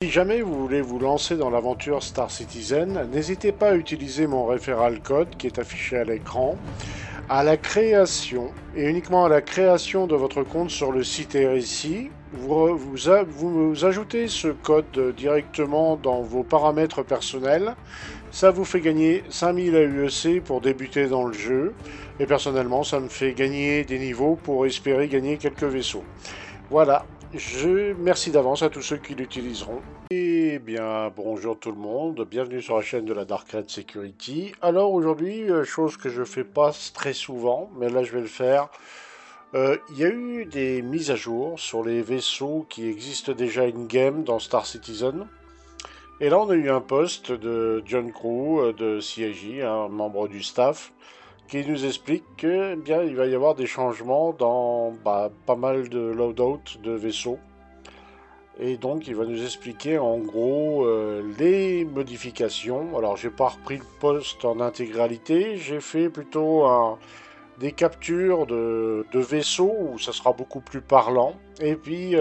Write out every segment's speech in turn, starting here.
Si jamais vous voulez vous lancer dans l'aventure Star Citizen, n'hésitez pas à utiliser mon referral code qui est affiché à l'écran. À la création, et uniquement à la création de votre compte sur le site RSI, vous ajoutez ce code directement dans vos paramètres personnels. Ça vous fait gagner 5000 AUEC pour débuter dans le jeu. Et personnellement, ça me fait gagner des niveaux pour espérer gagner quelques vaisseaux. Voilà, merci d'avance à tous ceux qui l'utiliseront. Eh bien, bonjour tout le monde, bienvenue sur la chaîne de la Dark Red Security. Alors aujourd'hui, chose que je fais pas très souvent, mais là je vais le faire. Il y a eu des mises à jour sur les vaisseaux qui existent déjà in-game dans Star Citizen. Et là, on a eu un post de John Crew de CIJ, un membre du staff, qui nous explique que, eh bien, il va y avoir des changements dans pas mal de loadout de vaisseaux. Et donc, il va nous expliquer en gros les modifications. Alors, j'ai pas repris le post en intégralité, j'ai fait plutôt des captures de vaisseaux où ça sera beaucoup plus parlant. Et puis,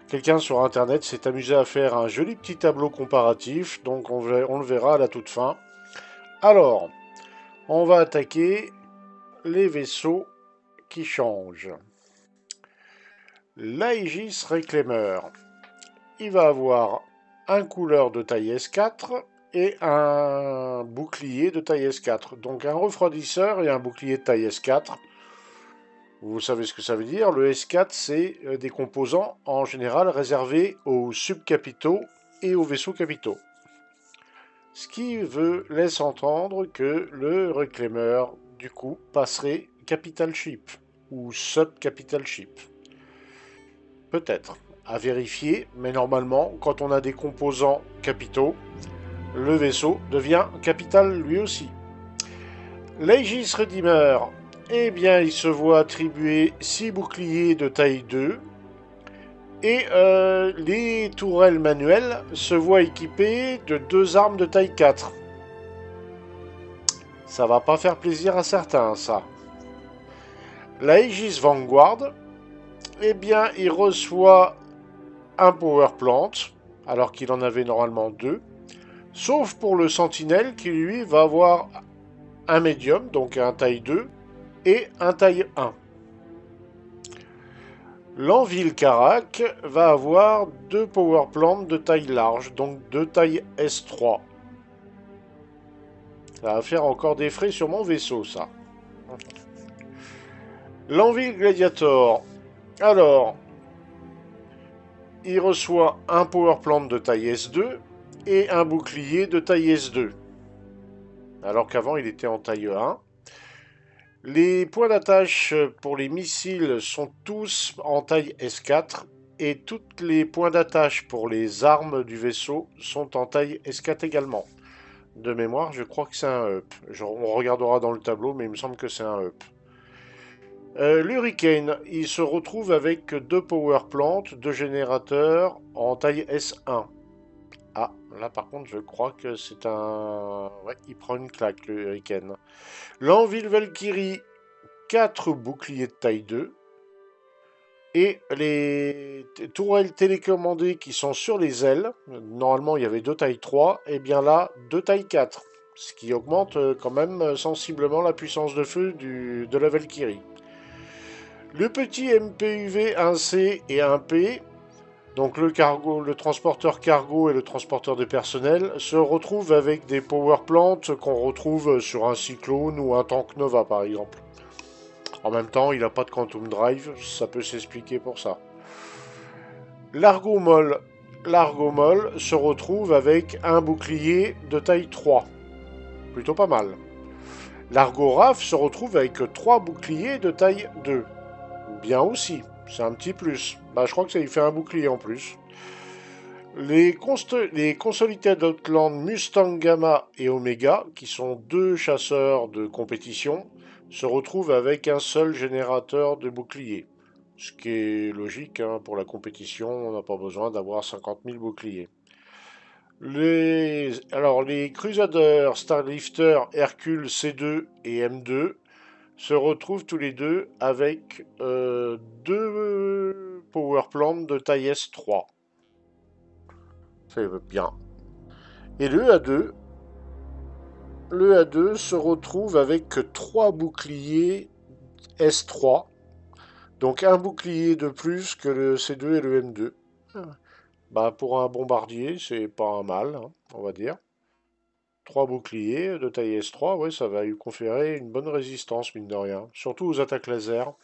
quelqu'un sur internet s'est amusé à faire un joli petit tableau comparatif, donc on le verra à la toute fin. Alors, on va attaquer les vaisseaux qui changent. L'Aegis Reclaimer, il va avoir un couleur de taille S4 et un bouclier de taille S4. Donc un refroidisseur et un bouclier de taille S4. Vous savez ce que ça veut dire. Le S4, c'est des composants en général réservés aux subcapitaux et aux vaisseaux capitaux. Ce qui laisse entendre que le Reclaimer, du coup, passerait Capital Ship ou Sub-Capital Ship. Peut-être. À vérifier, mais normalement, quand on a des composants capitaux, le vaisseau devient capital lui aussi. L'Aegis Redeemer, eh bien, il se voit attribuer 6 boucliers de taille 2. Et les tourelles manuelles se voient équipées de 2 armes de taille 4. Ça va pas faire plaisir à certains, ça. L'Aegis Vanguard, eh bien, il reçoit un power plant, alors qu'il en avait normalement 2. Sauf pour le Sentinelle, qui lui va avoir un médium, donc un taille 2, et un taille 1. L'Anvil Karak va avoir 2 power plants de taille large, donc de taille S3. Ça va faire encore des frais sur mon vaisseau, ça. L'Anvil Gladiator. Alors, il reçoit un power plant de taille S2 et un bouclier de taille S2. Alors qu'avant, il était en taille 1. Les points d'attache pour les missiles sont tous en taille S4 et tous les points d'attache pour les armes du vaisseau sont en taille S4 également. De mémoire, je crois que c'est un up. On regardera dans le tableau, mais il me semble que c'est un up. L'Hurricane, il se retrouve avec 2 power plants, 2 générateurs en taille S1. Ah, là par contre, je crois que c'est un... Ouais, il prend une claque, le Hurricane. L'Anvil Valkyrie, 4 boucliers de taille 2. Et les tourelles télécommandées qui sont sur les ailes, normalement il y avait 2 tailles 3, et bien là, 2 tailles 4. Ce qui augmente quand même sensiblement la puissance de feu de la Valkyrie. Le petit MPUV 1C et 1P, donc le transporteur cargo et le transporteur de personnel, se retrouvent avec des power plants qu'on retrouve sur un Cyclone ou un Tank Nova par exemple. En même temps, il n'a pas de Quantum Drive, ça peut s'expliquer pour ça. L'Argomol se retrouve avec un bouclier de taille 3. Plutôt pas mal. L'Argoraf se retrouve avec 3 boucliers de taille 2. Bien aussi, c'est un petit plus. Je crois que ça lui fait un bouclier en plus. Les Consolidated Outland Mustang Gamma et Omega, qui sont 2 chasseurs de compétition, se retrouvent avec un seul générateur de boucliers. Ce qui est logique, hein, pour la compétition, on n'a pas besoin d'avoir 50 000 boucliers. Les Crusader, Starlifter, Hercule C2 et M2 se retrouvent tous les deux avec 2 power plants de taille S3. c'est bien. Et le A2 se retrouve avec 3 boucliers S3. Donc un bouclier de plus que le C2 et le M2. Bah, pour un bombardier, c'est pas mal, hein, on va dire. 3 boucliers de taille S3, ouais, ça va lui conférer une bonne résistance, mine de rien. Surtout aux attaques laser.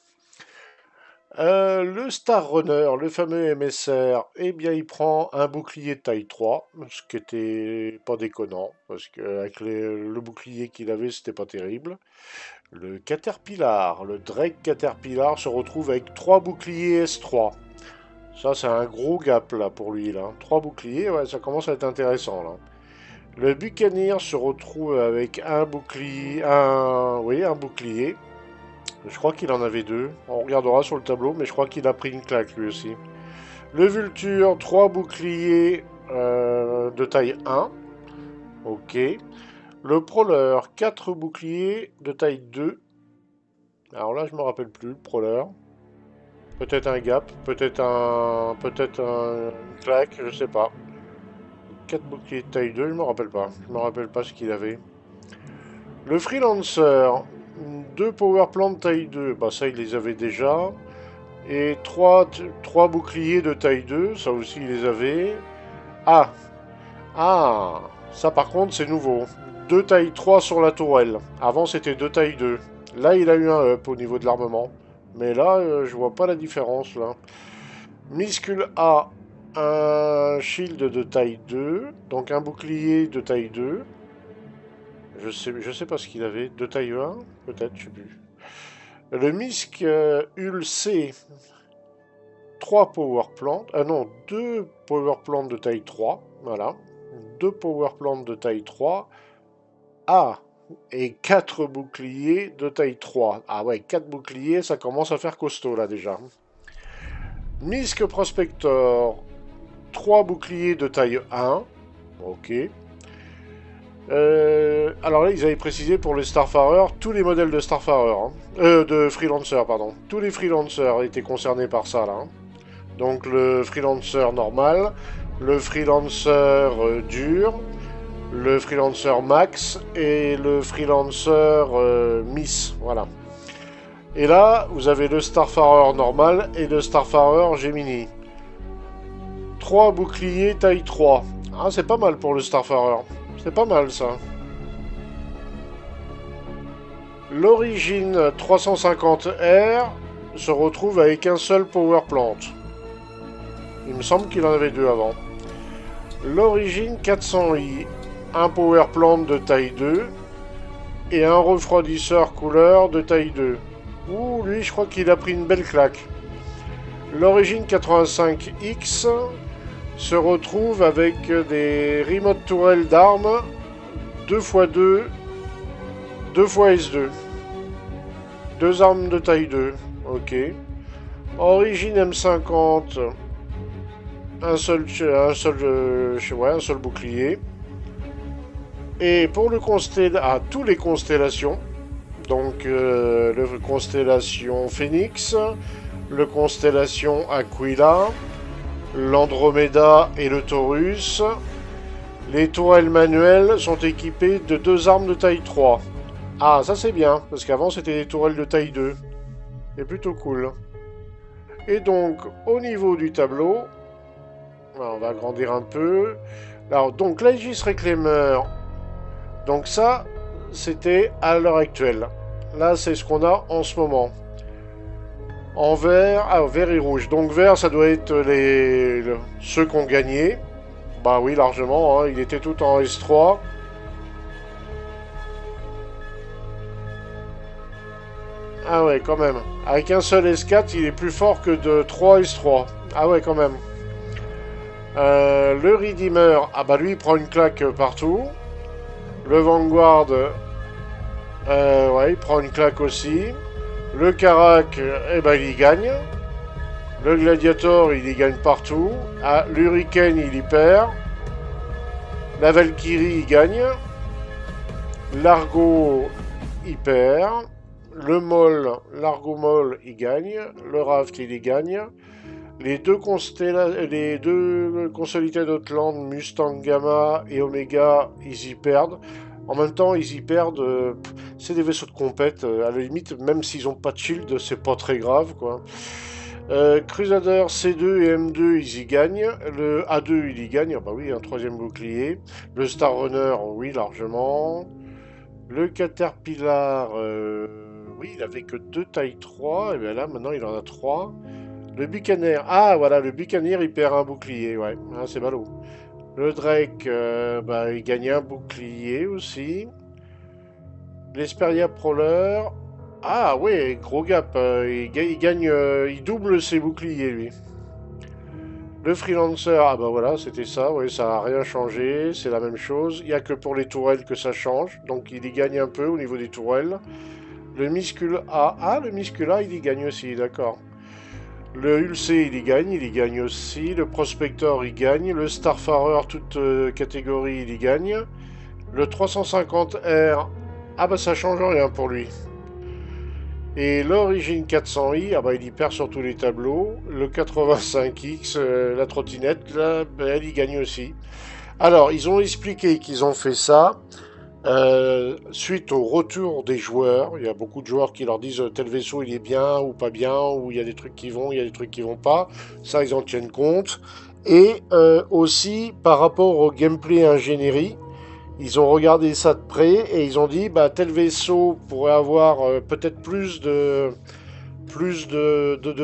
Le Star Runner, le fameux MSR, eh bien il prend un bouclier de taille 3, ce qui était pas déconnant, parce que avec le bouclier qu'il avait, c'était pas terrible. Le Caterpillar, le Drake Caterpillar se retrouve avec 3 boucliers S3. Ça, c'est un gros gap là pour lui là. 3 boucliers, ouais, ça commence à être intéressant là. Le Buccaneer se retrouve avec un bouclier, oui, un bouclier. Je crois qu'il en avait 2. On regardera sur le tableau, mais je crois qu'il a pris une claque lui aussi. Le Vulture, 3 boucliers de taille 1. Ok. Le Prowler, 4 boucliers de taille 2. Alors là, je me rappelle plus, le Prowler. Peut-être un gap, peut-être une claque, je sais pas. 4 boucliers de taille 2, je me rappelle pas. Je me rappelle pas ce qu'il avait. Le Freelancer, 2 power plants de taille 2, bah ça il les avait déjà. Et 3 boucliers de taille 2, ça aussi il les avait. Ah, ça par contre c'est nouveau. 2 taille 3 sur la tourelle. Avant c'était 2 taille 2. Là il a eu un up au niveau de l'armement. Mais là je vois pas la différence là. Muscle A, un shield de taille 2. Donc un bouclier de taille 2. Je sais pas ce qu'il avait. De taille 1 peut-être, je sais plus. Le Misk Ul C, 3 power plants. Ah non, 2 power plants de taille 3. Voilà. 2 power plants de taille 3. Ah, et 4 boucliers de taille 3. Ah ouais, 4 boucliers, ça commence à faire costaud là déjà. Misk Prospector, 3 boucliers de taille 1. Ok. Alors là, ils avaient précisé pour les Starfarer, tous les modèles de Starfarer, hein. De Freelancer, pardon. Tous les Freelancers étaient concernés par ça, là. Hein. Donc le Freelancer normal, le Freelancer dur, le Freelancer Max et le Freelancer Miss, voilà. Et là, vous avez le Starfarer normal et le Starfarer Gemini. 3 boucliers taille 3. Ah, c'est pas mal pour le Starfarer. C'est pas mal ça. L'origine 350R se retrouve avec un seul power plant. Il me semble qu'il en avait 2 avant. L'origine 400i, un power plant de taille 2 et un refroidisseur couleur de taille 2. Ouh, lui, je crois qu'il a pris une belle claque. L'origine 85X se retrouve avec des remote tourelles d'armes 2x2, 2x S2. 2 armes de taille 2. Ok. Origine M50. Un seul bouclier. Et pour le tous les constellations. Donc le constellation Phoenix, le constellation Aquila, l'Andromeda et le Taurus. Les tourelles manuelles sont équipées de 2 armes de taille 3. Ah, ça c'est bien, parce qu'avant c'était des tourelles de taille 2. C'est plutôt cool. Et donc, au niveau du tableau, on va agrandir un peu. Alors, donc l'Aegis Reclaimer, donc ça, c'était à l'heure actuelle. Là, c'est ce qu'on a en ce moment. En vert, vert et rouge. Donc vert, ça doit être ceux qui ont gagné. Bah oui, largement, hein. Il était tout en S3. Ah ouais, quand même. Avec un seul S4, il est plus fort que de 3 S3. Ah ouais, quand même. Le Redeemer, ah bah lui, il prend une claque partout. Le Vanguard, ouais, il prend une claque aussi. Le Karak, eh ben, il y gagne. Le Gladiator, il y gagne partout. Ah, l'Hurricane, il y perd. La Valkyrie, il gagne. L'Argo, il perd. Le Moll, l'Argo Moll, il gagne. Le Raft, il y gagne. Les deux Consolidated Outland, Mustang Gamma et Omega, ils y perdent. En même temps, ils y perdent. C'est des vaisseaux de compète. À la limite, même s'ils n'ont pas de shield, c'est pas très grave, quoi. Crusader C2 et M2, ils y gagnent. Le A2, il y gagne. Ah bah oui, un troisième bouclier. Le Star Runner, oui, largement. Le Caterpillar, oui, il avait que deux tailles 3. Et bien là, maintenant, il en a 3. Le Buccaneer, ah voilà, le Buccaneer, il perd un bouclier, ouais. Ah, c'est ballot. Le Drake, bah, il gagne un bouclier aussi. L'Esperia Prowler. Ah ouais, gros gap. Il gagne, il double ses boucliers, lui. Le Freelancer, ah bah voilà, c'était ça, ouais, ça n'a rien changé, c'est la même chose. Il n'y a que pour les tourelles que ça change, donc il y gagne un peu au niveau des tourelles. Le Miscula, le Miscula, il y gagne aussi, d'accord. Le Ulcé, il y gagne aussi. Le Prospector, il gagne. Le Starfarer, toute catégorie, il y gagne. Le 350R, ah bah ça change rien pour lui. Et l'Origine 400i, ah bah il y perd sur tous les tableaux. Le 85X, la trottinette, là, bah, elle y gagne aussi. Alors, ils ont expliqué qu'ils ont fait ça suite au retour des joueurs. Il y a beaucoup de joueurs qui leur disent tel vaisseau il est bien ou pas bien, ou il y a des trucs qui vont, il y a des trucs qui vont pas. Ça, ils en tiennent compte. Et aussi par rapport au gameplay ingénierie, ils ont regardé ça de près et ils ont dit bah tel vaisseau pourrait avoir peut-être plus de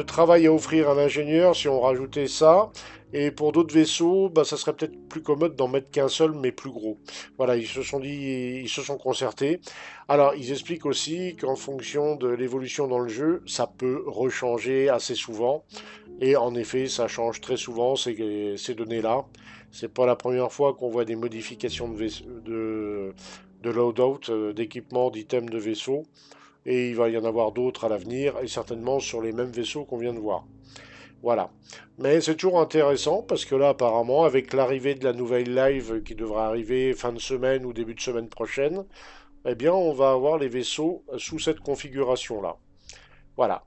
travail à offrir à l'ingénieur si on rajoutait ça. Et pour d'autres vaisseaux, bah, ça serait peut-être plus commode d'en mettre qu'un seul, mais plus gros. Voilà, ils se sont dit, ils se sont concertés. Alors, ils expliquent aussi qu'en fonction de l'évolution dans le jeu, ça peut rechanger assez souvent. Et en effet, ça change très souvent ces données-là. C'est pas la première fois qu'on voit des modifications de loadout, d'équipement, d'items de vaisseaux. Et il va y en avoir d'autres à l'avenir, et certainement sur les mêmes vaisseaux qu'on vient de voir. Voilà. Mais c'est toujours intéressant parce que là, apparemment, avec l'arrivée de la nouvelle live qui devrait arriver fin de semaine ou début de semaine prochaine, eh bien, on va avoir les vaisseaux sous cette configuration-là. Voilà.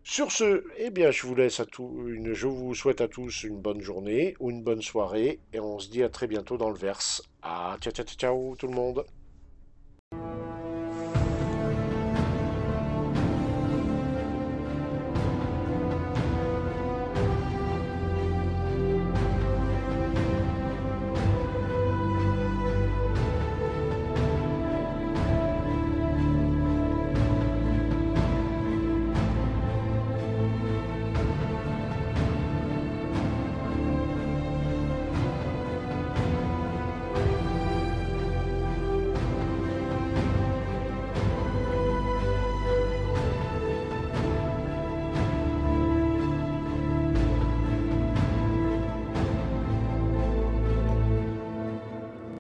Sur ce, eh bien, je vous souhaite à tous une bonne journée ou une bonne soirée et on se dit à très bientôt dans le verse. Ah, ciao, ciao, ciao, tout le monde.